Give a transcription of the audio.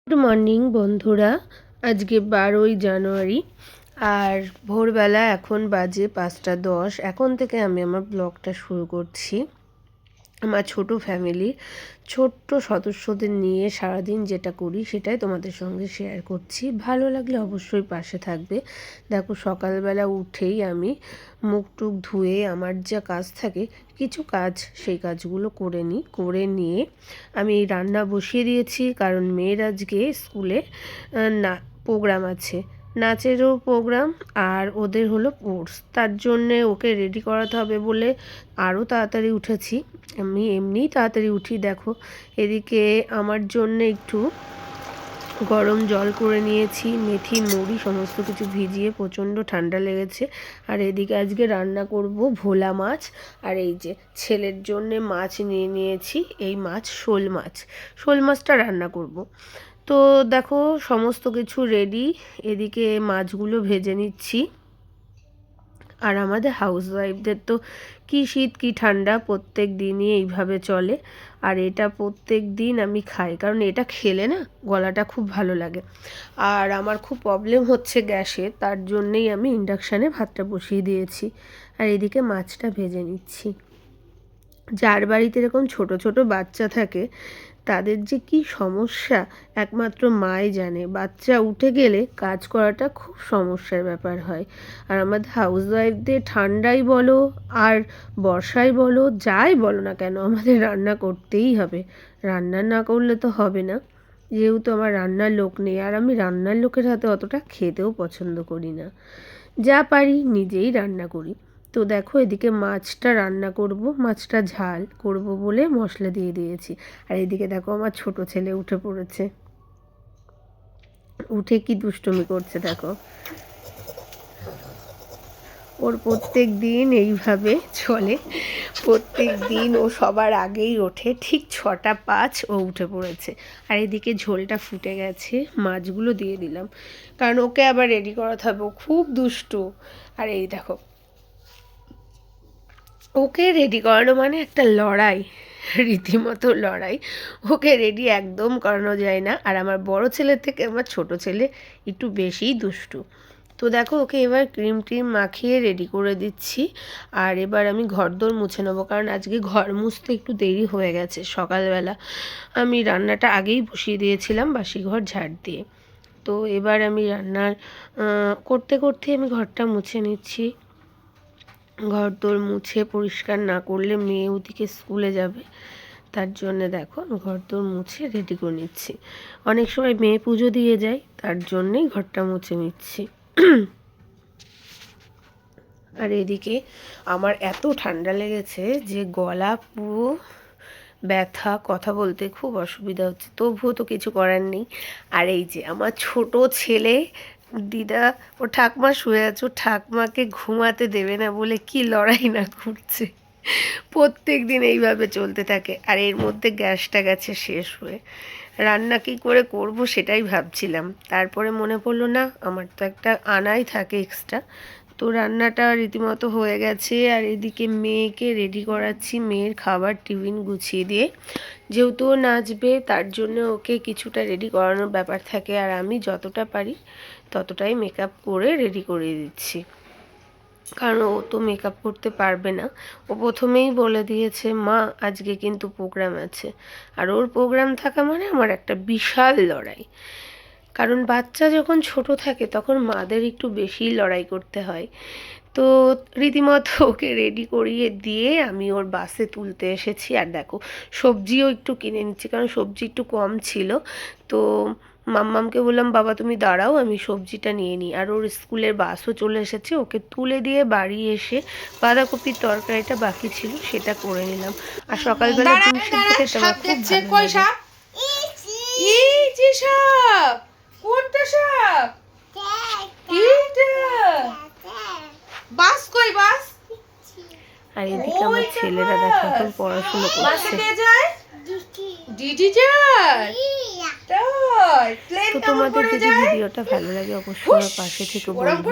Good morning বন্ধুরা, আজকে 12ই জানুয়ারি আর ভোরবেলা এখন বাজে 5:10। এখন থেকে আমি আমার ব্লগটা শুরু করছি। আমার ছোট ফ্যামিলির ছোট্ট সদস্যদের নিয়ে সারাদিন যেটা করি সেটাই তোমাদের সঙ্গে শেয়ার করছি। ভালো লাগলে অবশ্যই পাশে থাকবে। দেখো, সকালবেলা উঠেই আমি মুখ টুক ধুয়ে আমার যা কাজ থাকে কিছু কাজ, সেই কাজগুলো করে নিয়ে আমি রান্না বসিয়ে দিয়েছি। কারণ মেয়ের আজকে স্কুলে না প্রোগ্রাম আছে, নাচেরও প্রোগ্রাম, আর ওদের হলো কোর্স, তার জন্যে ওকে রেডি করাতে হবে বলে আরও তাড়াতাড়ি উঠেছি। আমি এমনিই তাড়াতাড়ি উঠি। দেখো, এদিকে আমার জন্য একটু গরম জল করে নিয়েছি, মেথি মুড়ি সমস্ত কিছু ভিজিয়ে, প্রচণ্ড ঠান্ডা লেগেছে। আর এদিকে আজকে রান্না করব ভোলা মাছ। আর এই যে ছেলের জন্যে মাছ নিয়ে নিয়েছি, এই মাছ শোল মাছটা রান্না করব। তো দেখো, সমস্ত কিছু রেডি। এদিকে মাছগুলো ভেজে নিচ্ছি। আর আমাদের হাউসওয়াইফদের তো কি শীত কি ঠান্ডা প্রত্যেক দিনই এইভাবে চলে। আর এটা প্রত্যেক দিন আমি খাই, কারণ এটা খেলে না গলাটা খুব ভালো লাগে। আর আমার খুব প্রবলেম হচ্ছে গ্যাসে, তার জন্যেই আমি ইন্ডাকশানে ভাতটা বসিয়ে দিয়েছি। আর এদিকে মাছটা ভেজে নিচ্ছি। যার বাড়িতে এরকম ছোট ছোট বাচ্চা থাকে তাদের যে কি সমস্যা একমাত্র মাই জানে। বাচ্চা উঠে গেলে কাজ করাটা খুব সমস্যার ব্যাপার হয়। আর আমাদের হাউসওয়াইফদের ঠান্ডাই বলো আর বর্ষায় বলো, যাই বলো না কেন, আমাদের রান্না করতেই হবে। রান্না না করলে তো হবে না। যেহেতু আমার রান্নার লোক নেই, আর আমি রান্নার লোকের হাতে অতটা খেতেও পছন্দ করি না। যা পারি নিজেই রান্না করি। তো দেখো, এদিকে মাছটা রান্না করব, মাছটা ঝাল করব বলে মশলা দিয়ে দিয়েছি। আর এদিকে দেখো, আমার ছোট ছেলে উঠে পড়েছে। উঠে কি দুষ্টুমি করছে দেখো। ওর প্রত্যেক দিন এইভাবে চলে। প্রত্যেক দিন ও সবার আগেই ওঠে, ঠিক 6:05 ও উঠে পড়েছে। আর এদিকে ঝোলটা ফুটে গেছে, মাছগুলো দিয়ে দিলাম, কারণ ওকে আবার রেডি করাতে হবে। ও খুব দুষ্টু। আর এই দেখো, ওকে রেডি করানো মানে একটা লড়াই, রীতিমতো লড়াই। ওকে রেডি একদম করানো যায় না। আর আমার বড় ছেলের থেকে আমার ছোট ছেলে একটু বেশিই দুষ্টু। তো দেখো, ওকে এবার ক্রিম ট্রিম মাখিয়ে রেডি করে দিচ্ছি। আর এবার আমি ঘরদোর মুছে নেবো, কারণ আজকে ঘর মুছতে একটু দেরি হয়ে গেছে। সকালবেলা আমি রান্নাটা আগেই বসিয়ে দিয়েছিলাম বাসি ঘর ঝাড় দিয়ে। তো এবার আমি রান্নার করতে করতে আমি ঘরটা মুছে নিচ্ছি। ঘর দোর মুছে পরিষ্কার না করলে মেয়ে ওদিকে স্কুলে যাবে, তার জন্য দেখো আমি ঘর দোর মুছে রেডি করে নিচ্ছি। অনেক সময় মেয়ে পুজো দিয়ে যায়, তার জন্যেই ঘরটা মুছে নিচ্ছি। আর এদিকে আমার এত ঠান্ডা লেগেছে যে গলা পুরো ব্যথা, কথা বলতে খুব অসুবিধা হচ্ছে, তবুও তো কিছু করার নেই। আর এই যে আমার ছোট ছেলে দিদা, ও ঠাকমা শুয়ে আছে, ও ঠাকমাকে ঘুমাতে দেবে না বলে কি লড়াই না করছে। প্রত্যেক দিন এইভাবে চলতে থাকে। আর এর মধ্যে গ্যাসটা গেছে শেষ হয়ে। রান্না কী করে করব সেটাই ভাবছিলাম, তারপরে মনে পড়লো না, আমার তো একটা আনাই থাকে এক্সট্রা। তো রান্নাটা রীতিমতো হয়ে গেছে। আর এদিকে মেয়েকে রেডি করাচ্ছি, মেয়ের খাবার টিফিন গুছিয়ে দিয়ে। যেহেতু ও নাচবে, তার জন্য ওকে কিছুটা রেডি করানোর ব্যাপার থাকে। আর আমি যতটা পারি ততটাই মেকআপ করে রেডি করে দিচ্ছি, কারণ ও তো মেকআপ করতে পারবে না। ও প্রথমেই বলে দিয়েছে, মা আজকে কিন্তু প্রোগ্রাম আছে। আর ওর প্রোগ্রাম থাকা মানে আমার একটা বিশাল লড়াই। কারণ বাচ্চা যখন ছোট থাকে তখন মাদের একটু বেশিই লড়াই করতে হয়। তো রীতিমতো ওকে রেডি করিয়ে দিয়ে আমি ওর বাসে তুলতে এসেছি। আর দেখো, সবজিও একটু কিনে নিচ্ছি, কারণ সবজি একটু কম ছিল। তো মাম্মামকে বললাম, বাবা তুমি দাঁড়াও, আমি সবজিটা নিয়ে নিই। আর ওর স্কুলের বাসও চলে এসেছে, ওকে তুলে দিয়ে বাড়ি এসে বাঁধাকপির তরকারিটা বাকি ছিল সেটা করে নিলাম। আর সকালবেলা ডিম সিদ্ধ খেতে আমার খুব ভালো লাগে। কোনটা সাপ? বাস কই বাস? আর এদিকে আমার ছেলেরা দেখো এখন পড়াশোনা করছে। তো তোমাদের যদি ভিডিওটা ভালো লাগে অবশ্যই আমার পাশে থেকে বলবে।